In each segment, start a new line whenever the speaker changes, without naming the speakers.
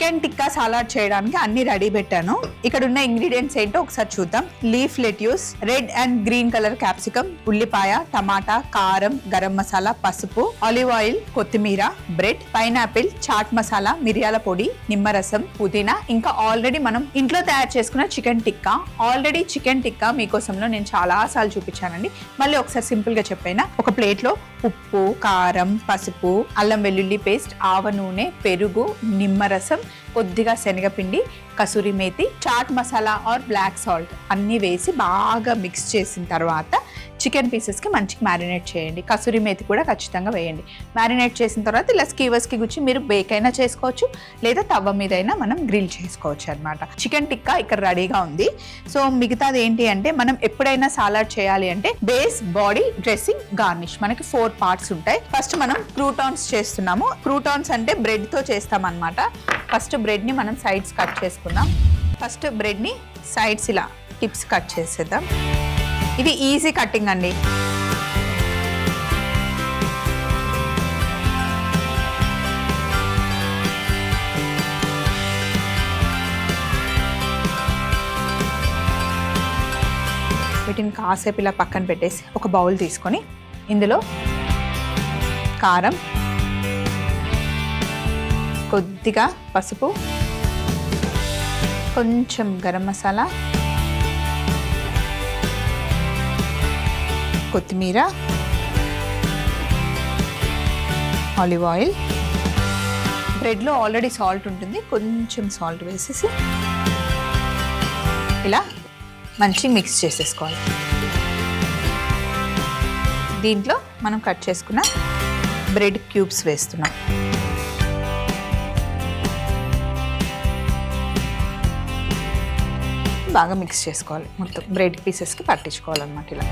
Chicken tikka salad చేయడానికి అన్ని ready పెట్టాను. ఇక్కడ ఉన్న ఇంగ్రీడియంట్స్ ఏంటో ఒకసారి చూద్దాం. Leaf lettuce, red and green colour capsicum, ఉల్లిపాయ, టమాటా, కారం, గరం మసాలా, పసుపు, ఆలివ్ ఆయిల్, కొత్తిమీర, బ్రెడ్, పైనాపిల్, చాట్ మసాలా, మిరియాల పొడి, నిమ్మరసం, పుదీనా, ఇంకా ఆల్రెడీ మనం ఇంట్లో తయారు చేసుకున్న chicken tikka. Already chicken tikka మీకోసంలో నేను చాలా సార్లు చూపించానండి. మళ్ళీ ఒకసారి సింపుల్ గా చెప్పైనా, ఒక ప్లేట్ లో ఉప్పు, కారం, పసుపు, అల్లం వెల్లుల్లి పేస్ట్, ఆవ నూనె, పెరుగు, నిమ్మరసం, కొద్దిగా శనగపిండి, కసూరి మేతి, chaat masala or black salt అన్నీ వేసి బాగా మిక్స్ చేసిన తర్వాత చికెన్ పీసెస్కి మంచిగా మ్యారినేట్ చేయండి. కసూరి మేతి కూడా ఖచ్చితంగా వేయండి. మ్యారినేట్ చేసిన తర్వాత ఇలా స్కీవర్స్కి గుచ్చి మీరు బేక్ అయినా చేసుకోవచ్చు, లేదా తవ్వ మీద అయినా మనం గ్రిల్ చేసుకోవచ్చు అనమాట. చికెన్ టిక్కా ఇక్కడ రెడీగా ఉంది. సో మిగతాది ఏంటి అంటే, మనం ఎప్పుడైనా సాలాడ్ చేయాలి అంటే బేస్, బాడీ, డ్రెస్సింగ్, గార్నిష్ మనకి 4 పార్ట్స్ ఉంటాయి. ఫస్ట్ మనం క్రూటాన్స్ చేస్తున్నాము. క్రూటాన్స్ అంటే బ్రెడ్ తో చేస్తాం అనమాట. ఫస్ట్ బ్రెడ్ ని మనం సైడ్స్ కట్ చేసుకుందాం. ఫస్ట్ బ్రెడ్ ని సైడ్స్ ఇలా టిప్స్ కట్ చేసేద్దాం. ఇది ఈజీ కటింగ్ అండి. వీటిని కాసేపు ఇలా పక్కన పెట్టేసి ఒక బౌల్ తీసుకొని ఇందులో కారం, కొద్దిగా పసుపు, కొంచెం గరం మసాలా, కొత్తిమీర, ఆలివ్ ఆయిల్, బ్రెడ్లో ఆల్రెడీ సాల్ట్ ఉంటుంది, కొంచెం సాల్ట్ వేసేసి ఇలా మంచిగా మిక్స్ చేసేసుకోవాలి. దీంట్లో మనం కట్ చేసుకున్న బ్రెడ్ క్యూబ్స్ వేస్తున్నాం. బాగా మిక్స్ చేసుకోవాలి. మొత్తం బ్రెడ్ పీసెస్కి పట్టించుకోవాలన్నమాట. ఇలా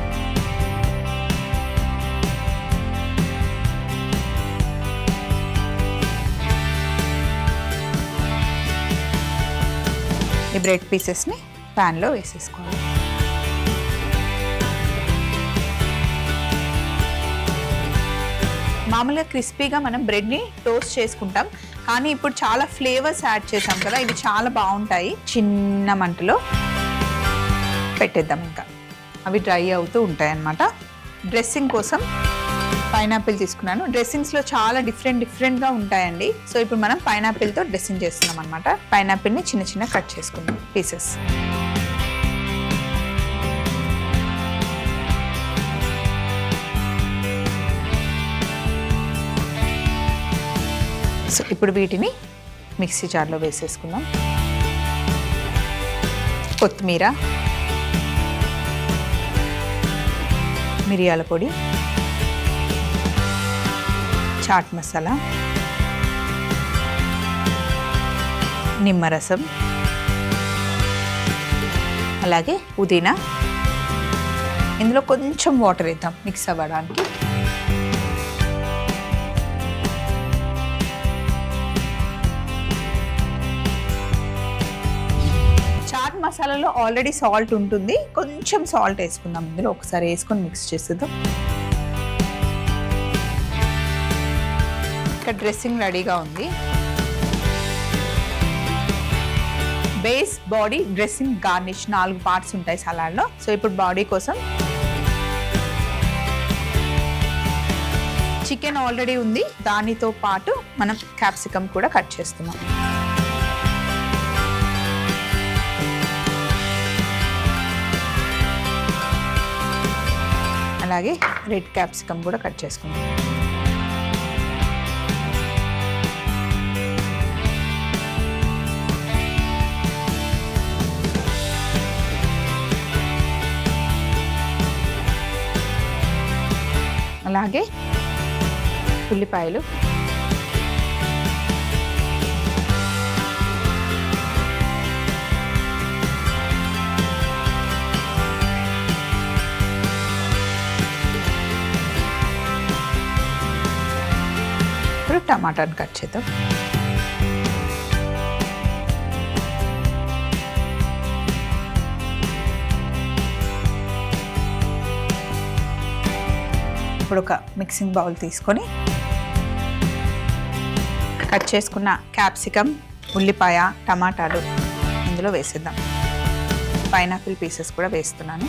ఈ బ్రెడ్ పీసెస్ని ప్యాన్లో వేసేసుకోవాలి. మామూలుగా క్రిస్పీగా మనం బ్రెడ్ని టోస్ట్ చేసుకుంటాం, కానీ ఇప్పుడు చాలా ఫ్లేవర్స్ యాడ్ చేసాం కదా, ఇవి చాలా బాగుంటాయి. చిన్న మంటలో పెట్టేద్దాం. ఇంకా అవి డ్రై అవుతూ ఉంటాయి అన్నమాట. డ్రెస్సింగ్ కోసం పైనాపిల్ తీసుకున్నాను. డ్రెస్సింగ్స్లో చాలా డిఫరెంట్గా ఉంటాయండి. సో ఇప్పుడు మనం పైనాపిల్తో డ్రెస్సింగ్ చేస్తున్నాం అనమాట. పైనాపిల్ని చిన్న చిన్న కట్ చేసుకుందాం పీసెస్. సో ఇప్పుడు వీటిని మిక్సీ జార్లో వేసేసుకుందాం. కొత్తిమీర, మిరియాల పొడి, చాట్ మసాలా, నిమ్మరసం, అలాగే పుదీనా. ఇందులో కొంచెం వాటర్ వేద్దాం మిక్స్ అవ్వడానికి. చాట్ మసాలాలో ఆల్రెడీ సాల్ట్ ఉంటుంది, కొంచెం సాల్ట్ వేసుకుందాం. ఇందులో ఒకసారి వేసుకొని మిక్స్ చేసేద్దాం. ఇక్కడ డ్రెస్సింగ్ రెడీగా ఉంది. Base, body, dressing, garnish 4 parts ఉంటాయి సలాడ్లో. సో ఇప్పుడు బాడీ కోసం చికెన్ ఆల్రెడీ ఉంది, దానితో పాటు మనం క్యాప్సికమ్ కూడా కట్ చేస్తున్నాం. అలాగే రెడ్ క్యాప్సికమ్ కూడా కట్ చేసుకుందాం. అలాగే ఉల్లిపాయలు, టమాటాను కట్ చేద్దాం. ఇప్పుడు ఒక మిక్సింగ్ బౌల్ తీసుకొని కట్ చేసుకున్న క్యాప్సికమ్, ఉల్లిపాయ, టమాటాలు ఇందులో వేసేద్దాం. పైనాపిల్ పీసెస్ కూడా వేస్తున్నాను.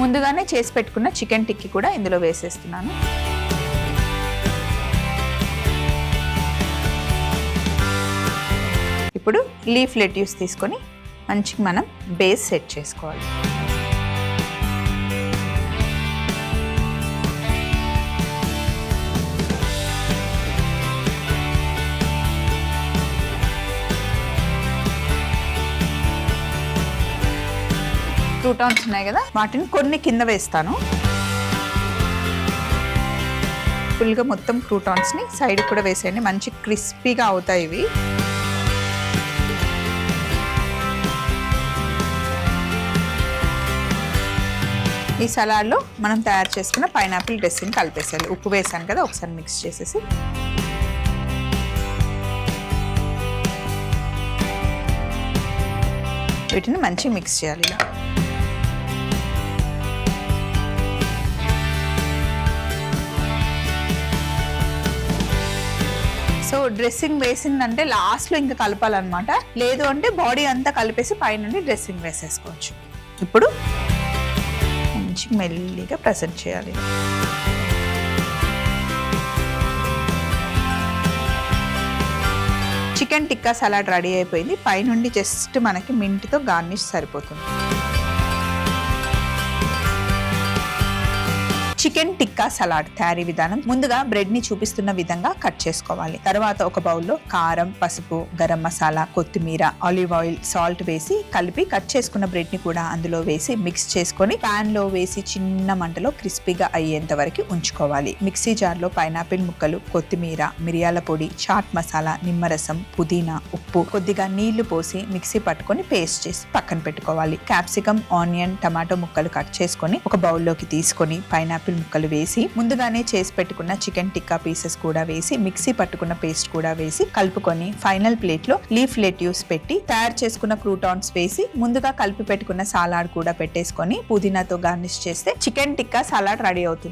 ముందుగానే చేసి పెట్టుకున్న చికెన్ టిక్కీ కూడా ఇందులో వేసేస్తున్నాను. ఇప్పుడు లీఫ్ లెట్యూస్ తీసుకొని మంచిగా మనం బేస్ సెట్ చేసుకోవాలి. క్రూటాన్స్ ఉన్నాయి కదా, వాటిని కొన్ని కింద వేస్తాను. ఫుల్గా మొత్తం క్రూటాన్స్ని సైడ్ కూడా వేసేయండి, మంచి క్రిస్పీగా అవుతాయి ఇవి. ఈ సలాడ్లో మనం తయారు చేసుకున్న పైనాపిల్ డ్రెస్సింగ్ కలిపేసేయాలి. ఉప్పు వేసాను కదా, ఒకసారి మిక్స్ చేసేసి వీటిని మంచిగా మిక్స్ చేయాలి. ఇలా సో డ్రెస్సింగ్ వేసిందంటే లాస్ట్లో ఇంకా కలపాలన్నమాట. లేదు అంటే బాడీ అంతా కలిపేసి పైనుండి డ్రెస్సింగ్ వేసేసుకోవచ్చు. ఇప్పుడు మంచి మెల్లిగా ప్రెసెంట్ చేయాలి. చికెన్ టిక్కా సలాడ్ రెడీ అయిపోయింది. పైనుండి జస్ట్ మనకి మింట్తో గార్నిష్ సరిపోతుంది. చికెన్ టిక్కా సలాడ్ తయారీ విధానం: ముందుగా బ్రెడ్ ని చూపిస్తున్న విధంగా కట్ చేసుకోవాలి. తర్వాత ఒక బౌల్లో కారం, పసుపు, గరం మసాలా, కొత్తిమీర, ఆలివ్ ఆయిల్, సాల్ట్ వేసి కలిపి కట్ చేసుకున్న బ్రెడ్ ని కూడా అందులో వేసి మిక్స్ చేసుకొని పాన్ లో వేసి చిన్న మంటలో క్రిస్పీగా అయ్యేంత వరకు ఉంచుకోవాలి. మిక్సీ జార్ లో పైనాపిల్ ముక్కలు, కొత్తిమీర, మిరియాల పొడి, చాట్ మసాలా, నిమ్మరసం, పుదీనా, ఉప్పు, కొద్దిగా నీళ్లు పోసి మిక్సీ పట్టుకొని పేస్ట్ చేసి పక్కన పెట్టుకోవాలి. క్యాప్సికమ్, ఆనియన్, టమాటో ముక్కలు కట్ చేసుకొని ఒక బౌల్లోకి తీసుకొని పైనాపిల్ ముక్కలు వేసి ముందుగానే చేసి పెట్టుకున్న చికెన్ టిక్కా పీసెస్ కూడా వేసి మిక్సీ పట్టుకున్న పేస్ట్ కూడా వేసి కలుపుకొని ఫైనల్ ప్లేట్ లో లీఫ్ లెట్యూస్ పెట్టి తయారు చేసుకున్న క్రూటాన్స్ వేసి ముందుగా కలిపి పెట్టుకున్న సలాడ్ కూడా పెట్టేసుకొని పుదీనాతో గార్నిష్ చేస్తే చికెన్ టిక్కా సలాడ్ రెడీ అవుతుంది.